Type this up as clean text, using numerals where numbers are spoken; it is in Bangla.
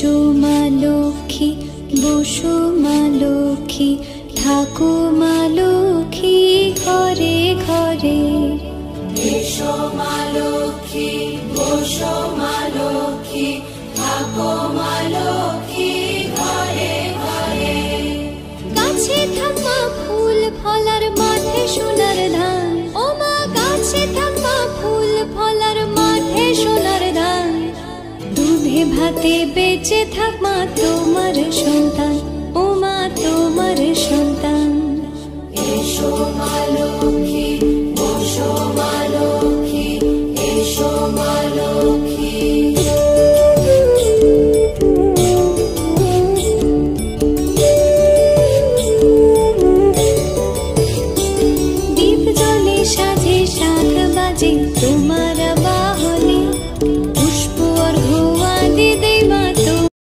এসো মা লক্ষ্মী, বসো মা লক্ষ্মী, থাকো মা লক্ষ্মী ঘরে ঘরে। এসো মা লক্ষ্মী, বসো মা লক্ষ্মী, থাকো মা লক্ষ্মী ঘরে ঘরে। গাছে থাক মা ফুল ফলার, মাঠে সোনার ধান। ও মা গাছে থাক মা ফুল ফলার, মাঠে সোনার ধান। দুধে ভাতে বেঁচে থাক মা তোমার সন্তান, ও মা তোমার সন্তান। এসো মা লক্ষ্মী।